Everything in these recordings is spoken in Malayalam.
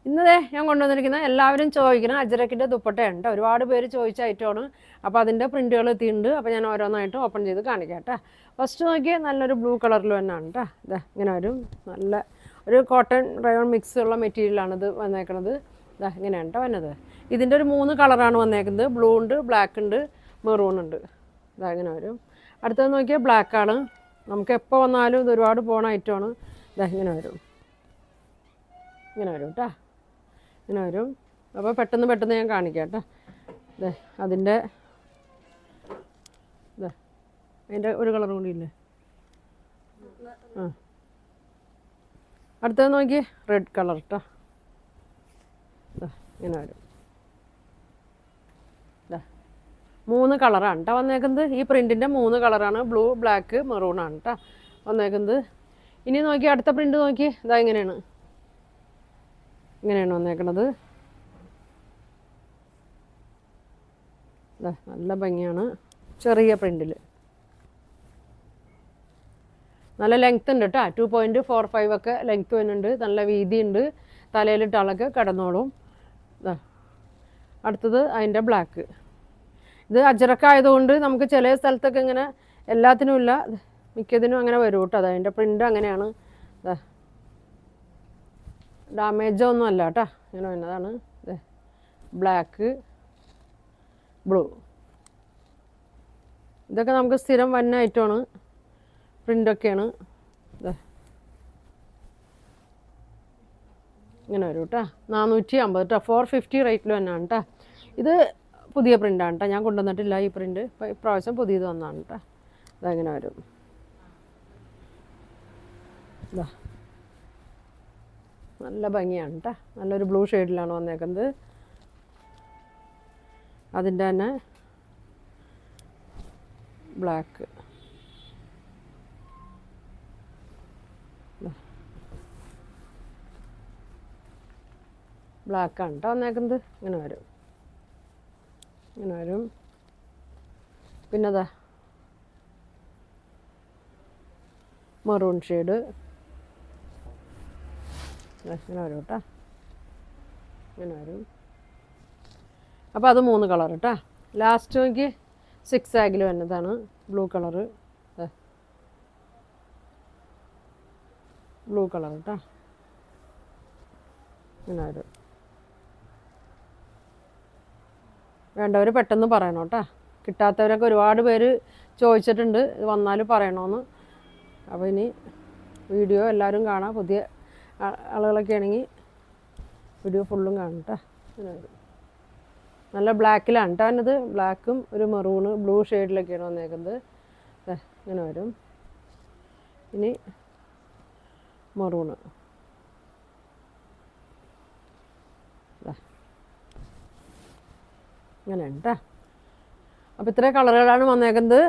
ഇന്നതേ ഞാൻ കൊണ്ടുവന്നിരിക്കുന്ന എല്ലാവരും ചോദിക്കുന്ന അജ്രക്കിൻ്റെ ദുപ്പട്ടയുണ്ട്. ഒരുപാട് പേര് ചോദിച്ച ഐറ്റമാണ്. അപ്പോൾ അതിൻ്റെ പ്രിൻറ്റുകൾ എത്തിയിട്ടുണ്ട്. അപ്പോൾ ഞാൻ ഓരോന്നായിട്ട് ഓപ്പൺ ചെയ്ത് കാണിക്കാം കേട്ടോ. ഫസ്റ്റ് നോക്കിയാൽ നല്ലൊരു ബ്ലൂ കളറിൽ തന്നെയാണ് കേട്ടോ. ഇതാ ഇങ്ങനെ ഒരു നല്ല ഒരു കോട്ടൺ റയോൺ മിക്സ് ഉള്ള മെറ്റീരിയലാണ് ഇത് വന്നേക്കുന്നത്. ഇതാ ഇങ്ങനെയാണ് കേട്ടോ വന്നത്. ഇതിൻ്റെ ഒരു 3 കളറാണ് വന്നേക്കുന്നത്. ബ്ലൂ ഉണ്ട്, ബ്ലാക്ക് ഉണ്ട്, മെറൂൺ ഉണ്ട്. ഇതാ ഇങ്ങനെ വരും. അടുത്തത് നോക്കിയാൽ ബ്ലാക്കാണ്. നമുക്ക് എപ്പോൾ വന്നാലും ഇത് ഒരുപാട് പോണ ഐറ്റമാണ്. ഇതാ ഇങ്ങനെ വരും, ഇങ്ങനെ വരും കേട്ടോ, ഇങ്ങനെ വരും. അപ്പോൾ പെട്ടെന്ന് ഞാൻ കാണിക്കാം കേട്ടോ. ഇതേ അതിൻ്റെ ഇതേ അതിൻ്റെ ഒരു കളർ കൂടി ഇല്ലേ. ആ അടുത്തത് നോക്കി റെഡ് കളർ കേട്ടോ. ഇങ്ങനെ വരും. 3 കളറാണ് കേട്ടോ വന്നേക്കുന്നത്. ഈ പ്രിൻറ്റിൻ്റെ 3 കളറാണ്. ബ്ലൂ, ബ്ലാക്ക്, മെറൂണാണ് കേട്ടോ വന്നേക്കുന്നത്. ഇനി നോക്കി അടുത്ത പ്രിൻറ്റ് നോക്കി. ഇതാ ഇങ്ങനെയാണ്, ഇങ്ങനെയാണ് വന്നേക്കണത്. ഇതാ നല്ല ഭംഗിയാണ്. ചെറിയ പ്രിൻറ്റിൽ നല്ല ലെങ്ത് ഉണ്ട് കേട്ടോ. 2.45 ഒക്കെ ലെങ്ത്ത് വരുന്നുണ്ട്. നല്ല വീതിയുണ്ട്. തലയിലിട്ടാളൊക്കെ കിടന്നോളും. ഇതാ അടുത്തത് അതിൻ്റെ ബ്ലാക്ക്. ഇത് അജറക്കായതുകൊണ്ട് നമുക്ക് ചില സ്ഥലത്തൊക്കെ ഇങ്ങനെ എല്ലാത്തിനും ഇല്ല, മിക്കതിനും അങ്ങനെ വരും കേട്ടോ. അതിൻ്റെ പ്രിൻ്റ് അങ്ങനെയാണ്. ഇതാ ഡാമേജോ ഒന്നും അല്ല കേട്ടോ, ഇങ്ങനെ വന്നതാണ്. ബ്ലാക്ക്, ബ്ലൂ, ഇതൊക്കെ നമുക്ക് സ്ഥിരം വന്ന ഐറ്റമാണ്. പ്രിൻ്റൊക്കെയാണ്. ഇങ്ങനെ വരും കേട്ടോ. 450 കേട്ടോ. 450 റേറ്റിൽ തന്നെയാണ് കേട്ടോ. ഇത് പുതിയ പ്രിൻ്റാണ് കേട്ടോ. ഞാൻ കൊണ്ടുവന്നിട്ടില്ല ഈ പ്രിൻ്റ്. ഇപ്രാവശ്യം പുതിയത് വന്നതാണ് കേട്ടോ. ഇതങ്ങനെ വരും. ഇതാ നല്ല ഭംഗിയാണ് കേട്ടോ. നല്ലൊരു ബ്ലൂ ഷെയ്ഡിലാണ് വന്നേക്കുന്നത്. അതിൻ്റെ തന്നെ ബ്ലാക്ക്, ബ്ലാക്കാണ് കേട്ടോ വന്നേക്കുന്നത്. ഇങ്ങനെ വരും, ഇങ്ങനെ വരും. പിന്നെ അതാ മെറൂൺ ഷെയ്ഡ് ഇങ്ങനെ വരും കേട്ടോ, ഇങ്ങനെ വരും. അപ്പോൾ അത് 3 കളർ കേട്ടോ. ലാസ്റ്റ് നോക്കി 6 ആഗിൽ വന്നതാണ് ബ്ലൂ കളറ്. ബ്ലൂ കളർ കേട്ടോ, ഇങ്ങനെ വരും. വേണ്ടവർ പെട്ടെന്ന് പറയണം കേട്ടോ. കിട്ടാത്തവരൊക്കെ ഒരുപാട് പേര് ചോദിച്ചിട്ടുണ്ട് ഇത് വന്നാൽ പറയണമെന്ന്. അപ്പോൾ ഇനി വീഡിയോ എല്ലാവരും കാണാം. പുതിയ ആളുകളൊക്കെ ആണെങ്കിൽ വീഡിയോ ഫുള്ളും കാണും കേട്ടോ. ഇങ്ങനെ വരും. നല്ല ബ്ലാക്കിലാണ് കേട്ടോ വന്നത്. ബ്ലാക്കും ഒരു മെറൂണ് ബ്ലൂ ഷെയ്ഡിലൊക്കെയാണ് വന്നേക്കുന്നത്. ഇങ്ങനെ വരും. ഇനി മെറൂണ് ഇങ്ങനെയാണ് കേട്ടോ. അപ്പോൾ ഇത്രയും കളറുകളാണ് വന്നേക്കുന്നത്.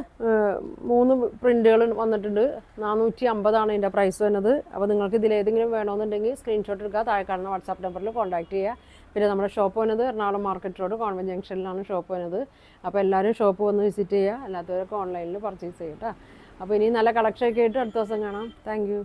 3 പ്രിൻറ്റുകൾ വന്നിട്ടുണ്ട്. 450 ഇതിൻ്റെ പ്രൈസ് വരുന്നത്. അപ്പോൾ നിങ്ങൾക്ക് ഇതിലേതെങ്കിലും വേണമെന്നുണ്ടെങ്കിൽ സ്ക്രീൻഷോട്ട് എടുക്കുക. താഴെ കാണുന്ന വാട്സാപ്പ് നമ്പറിൽ കോൺടാക്ട് ചെയ്യുക. പിന്നെ നമ്മുടെ ഷോപ്പ് വന്നത് എറണാകുളം മാർക്കറ്റ് റോഡ് കോൺവെൻറ്റ് ജംഗ്ഷനിലാണ് ഷോപ്പ് വന്നത്. അപ്പോൾ എല്ലാവരും ഷോപ്പ് വന്ന് വിസിറ്റ് ചെയ്യുക. അല്ലാത്തവരൊക്കെ ഓൺലൈനിൽ പർച്ചേസ് ചെയ്യുക കേട്ടോ. അപ്പോൾ ഇനി നല്ല കളക്ഷനൊക്കെ ആയിട്ട് അടുത്ത ദിവസം കാണാം. Thank you.